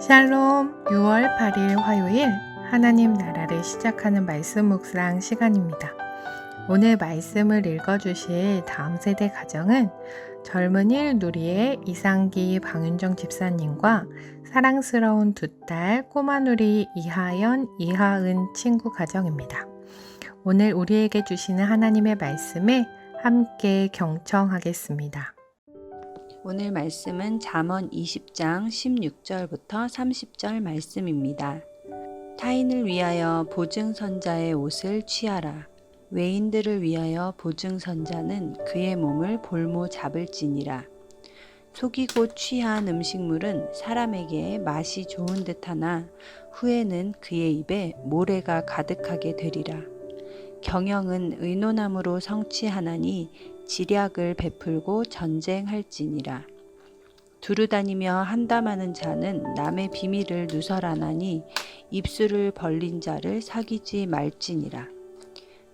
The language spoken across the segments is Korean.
샬롬 6월 8일 화요일 하나님 나라를 시작하는 말씀 묵상 시간입니다. 오늘 말씀을 읽어주실 다음 세대 가정은 젊은일 누리의 이상기 방윤정 집사님과 사랑스러운 두 딸 꼬마 누리 이하연, 이하은 친구 가정입니다. 오늘 우리에게 주시는 하나님의 말씀에 함께 경청하겠습니다. 오늘 말씀은 잠언 20장 16절부터 30절 말씀입니다. 타인을 위하여 보증선자의 옷을 취하라. 외인들을 위하여 보증선자는 그의 몸을 볼모 잡을지니라. 속이고 취한 음식물은 사람에게 맛이 좋은 듯하나 후에는 그의 입에 모래가 가득하게 되리라. 경영은 의논함으로 성취하나니 지략을 베풀고 전쟁할지니라. 두루다니며 한담하는 자는 남의 비밀을 누설하나니 입술을 벌린 자를 사귀지 말지니라.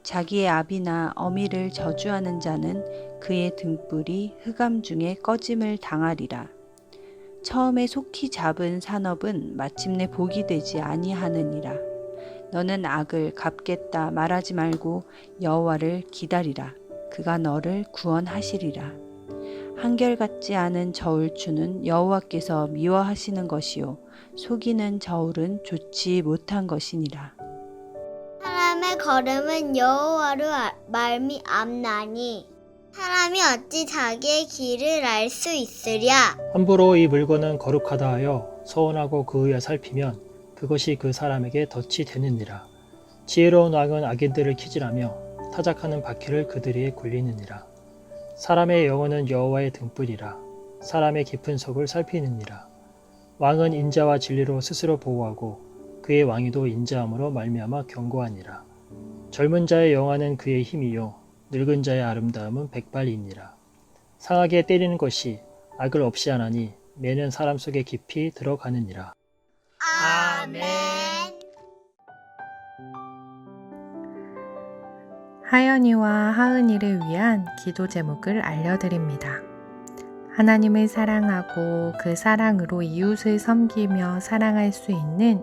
자기의 아비나 어미를 저주하는 자는 그의 등불이 흑암 중에 꺼짐을 당하리라. 처음에 속히 잡은 산업은 마침내 복이 되지 아니하느니라. 너는 악을 갚겠다 말하지 말고 여호와를 기다리라. 그가 너를 구원하시리라. 한결같지 않은 저울추는 여호와께서 미워하시는 것이요 속이는 저울은 좋지 못한 것이니라. 사람의 걸음은 여호와로 말미암나니 사람이 어찌 자기의 길을 알 수 있으랴. 함부로 이 물건은 거룩하다 하여 서원하고 그 의에 살피면 그것이 그 사람에게 덫이 되느니라. 지혜로운 왕은 악인들을 키질하며 타작하는 바퀴를 그들에게 굴리느니라. 사람의 영혼은 여호와의 등불이라. 사람의 깊은 속을 살피느니라. 왕은 인자와 진리로 스스로 보호하고 그의 왕위도 인자함으로 말미암아 견고하니라. 젊은 자의 영화는 그의 힘이요 늙은 자의 아름다움은 백발이니라. 상하게 때리는 것이 악을 없이 하나니 매는 사람 속에 깊이 들어가느니라. 아멘. 하연이와 하은이를 위한 기도 제목을 알려드립니다. 하나님을 사랑하고 그 사랑으로 이웃을 섬기며 사랑할 수 있는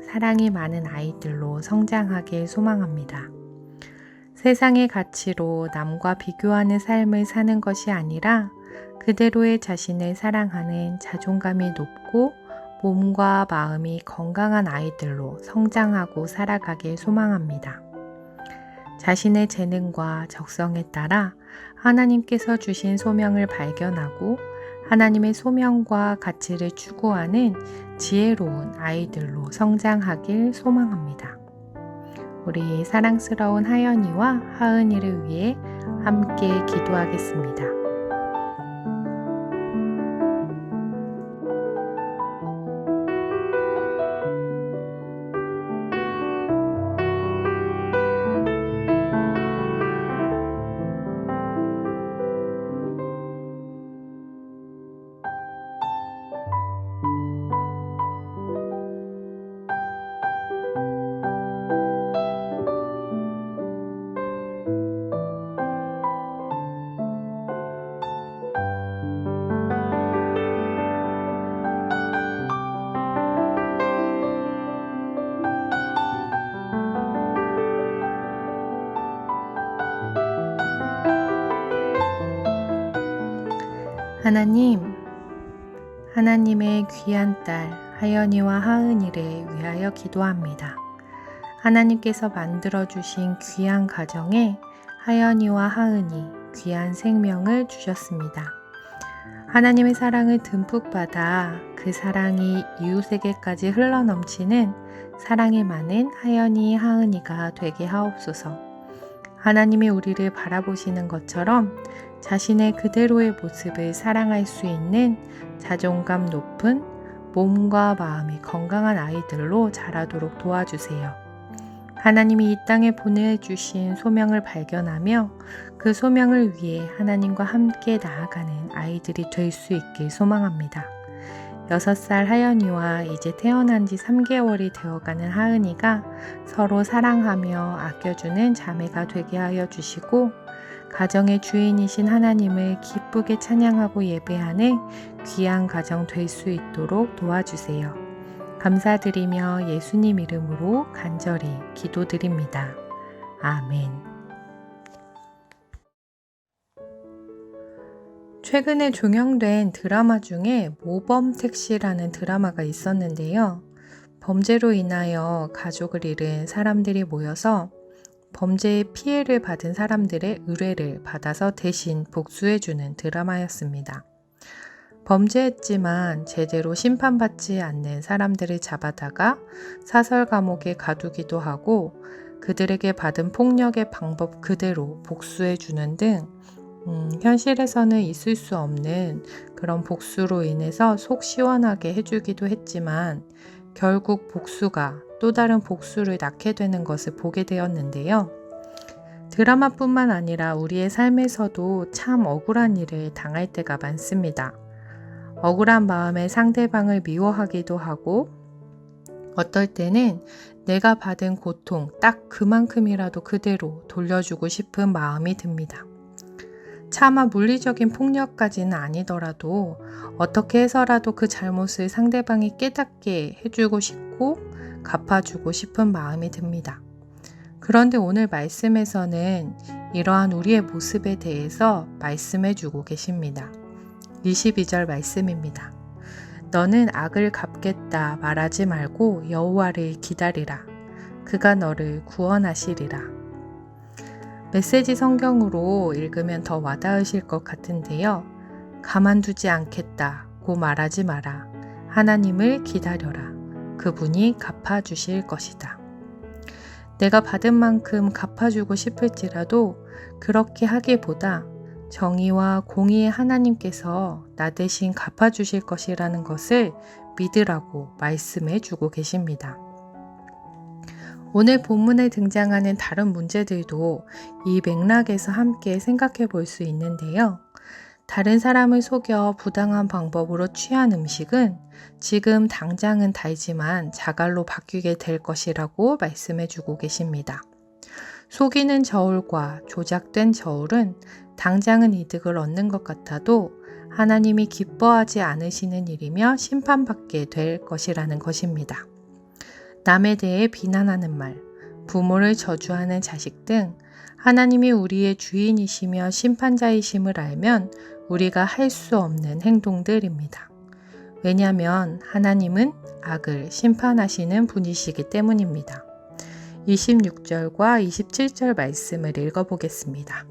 사랑이 많은 아이들로 성장하길 소망합니다. 세상의 가치로 남과 비교하는 삶을 사는 것이 아니라 그대로의 자신을 사랑하는 자존감이 높고 몸과 마음이 건강한 아이들로 성장하고 살아가길 소망합니다. 자신의 재능과 적성에 따라 하나님께서 주신 소명을 발견하고 하나님의 소명과 가치를 추구하는 지혜로운 아이들로 성장하길 소망합니다. 우리 사랑스러운 하연이와 하은이를 위해 함께 기도하겠습니다. 하나님의 귀한 딸 하연이와 하은이를 위하여 기도합니다. 하나님께서 만들어주신 귀한 가정에 하연이와 하은이 귀한 생명을 주셨습니다. 하나님의 사랑을 듬뿍 받아 그 사랑이 이웃에게까지 흘러넘치는 사랑이 많은 하연이, 하은이가 되게 하옵소서. 하나님이 우리를 바라보시는 것처럼 자신의 그대로의 모습을 사랑할 수 있는 자존감 높은 몸과 마음이 건강한 아이들로 자라도록 도와주세요. 하나님이 이 땅에 보내주신 소명을 발견하며 그 소명을 위해 하나님과 함께 나아가는 아이들이 될 수 있길 소망합니다. 6살 하연이와 이제 태어난 지 3개월이 되어가는 하은이가 서로 사랑하며 아껴주는 자매가 되게 하여 주시고 가정의 주인이신 하나님을 기쁘게 찬양하고 예배하는 귀한 가정 될 수 있도록 도와주세요. 감사드리며 예수님 이름으로 간절히 기도드립니다. 아멘. 최근에 종영된 드라마 중에 모범택시라는 드라마가 있었는데요. 범죄로 인하여 가족을 잃은 사람들이 모여서 범죄의 피해를 받은 사람들의 의뢰를 받아서 대신 복수해주는 드라마였습니다. 범죄했지만 제대로 심판받지 않는 사람들을 잡아다가 사설 감옥에 가두기도 하고 그들에게 받은 폭력의 방법 그대로 복수해주는 등 현실에서는 있을 수 없는 그런 복수로 인해서 속 시원하게 해주기도 했지만 결국 복수가 또 다른 복수를 낳게 되는 것을 보게 되었는데요. 드라마뿐만 아니라 우리의 삶에서도 참 억울한 일을 당할 때가 많습니다. 억울한 마음에 상대방을 미워하기도 하고 어떨 때는 내가 받은 고통 딱 그만큼이라도 그대로 돌려주고 싶은 마음이 듭니다. 차마 물리적인 폭력까지는 아니더라도 어떻게 해서라도 그 잘못을 상대방이 깨닫게 해주고 싶고 갚아주고 싶은 마음이 듭니다. 그런데 오늘 말씀에서는 이러한 우리의 모습에 대해서 말씀해주고 계십니다. 22절 말씀입니다. 너는 악을 갚겠다 말하지 말고 여호와를 기다리라. 그가 너를 구원하시리라. 메시지 성경으로 읽으면 더 와닿으실 것 같은데요. 가만두지 않겠다고 말하지 마라. 하나님을 기다려라. 그분이 갚아주실 것이다. 내가 받은 만큼 갚아주고 싶을지라도 그렇게 하기보다 정의와 공의의 하나님께서 나 대신 갚아주실 것이라는 것을 믿으라고 말씀해 주고 계십니다. 오늘 본문에 등장하는 다른 문제들도 이 맥락에서 함께 생각해 볼 수 있는데요. 다른 사람을 속여 부당한 방법으로 취한 음식은 지금 당장은 달지만 자갈로 바뀌게 될 것이라고 말씀해 주고 계십니다. 속이는 저울과 조작된 저울은 당장은 이득을 얻는 것 같아도 하나님이 기뻐하지 않으시는 일이며 심판받게 될 것이라는 것입니다. 남에 대해 비난하는 말, 부모를 저주하는 자식 등 하나님이 우리의 주인이시며 심판자이심을 알면 우리가 할 수 없는 행동들입니다. 왜냐하면 하나님은 악을 심판하시는 분이시기 때문입니다. 26절과 27절 말씀을 읽어보겠습니다.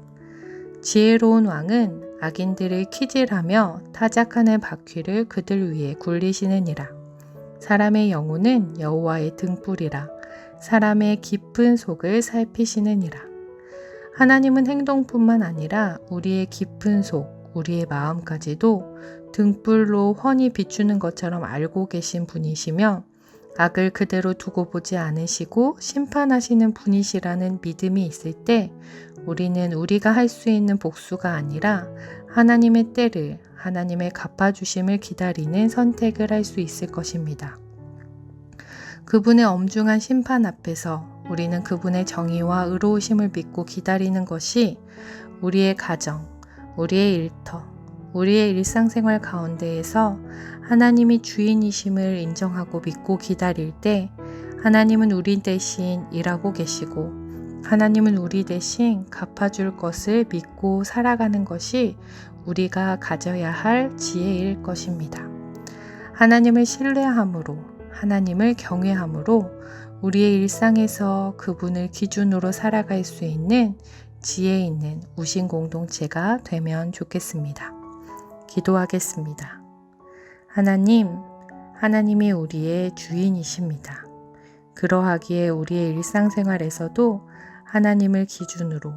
지혜로운 왕은 악인들을 키질하며 타작하는 바퀴를 그들 위에 굴리시느니라. 사람의 영혼은 여호와의 등불이라. 사람의 깊은 속을 살피시느니라. 하나님은 행동뿐만 아니라 우리의 깊은 속, 우리의 마음까지도 등불로 훤히 비추는 것처럼 알고 계신 분이시며 악을 그대로 두고 보지 않으시고 심판하시는 분이시라는 믿음이 있을 때 우리는 우리가 할 수 있는 복수가 아니라 하나님의 때를, 하나님의 갚아주심을 기다리는 선택을 할 수 있을 것입니다. 그분의 엄중한 심판 앞에서 우리는 그분의 정의와 의로우심을 믿고 기다리는 것이 우리의 가정, 우리의 일터, 우리의 일상생활 가운데에서 하나님이 주인이심을 인정하고 믿고 기다릴 때 하나님은 우리 대신 일하고 계시고 하나님은 우리 대신 갚아줄 것을 믿고 살아가는 것이 우리가 가져야 할 지혜일 것입니다. 하나님을 신뢰함으로, 하나님을 경외함으로 우리의 일상에서 그분을 기준으로 살아갈 수 있는 지혜 있는 우신 공동체가 되면 좋겠습니다. 기도하겠습니다. 하나님이 우리의 주인이십니다. 그러하기에 우리의 일상생활에서도 하나님을 기준으로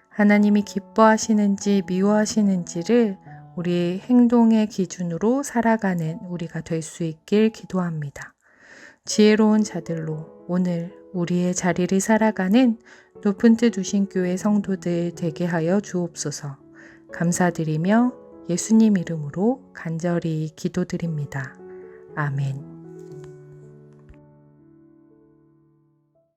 하나님이 기뻐하시는지 미워하시는지를 우리의 행동의 기준으로 살아가는 우리가 될 수 있길 기도합니다. 지혜로운 자들로 오늘 우리의 자리를 살아가는 높은 뜻 우신교회 성도들 되게 하여 주옵소서. 감사드리며 예수님 이름으로 간절히 기도드립니다. 아멘.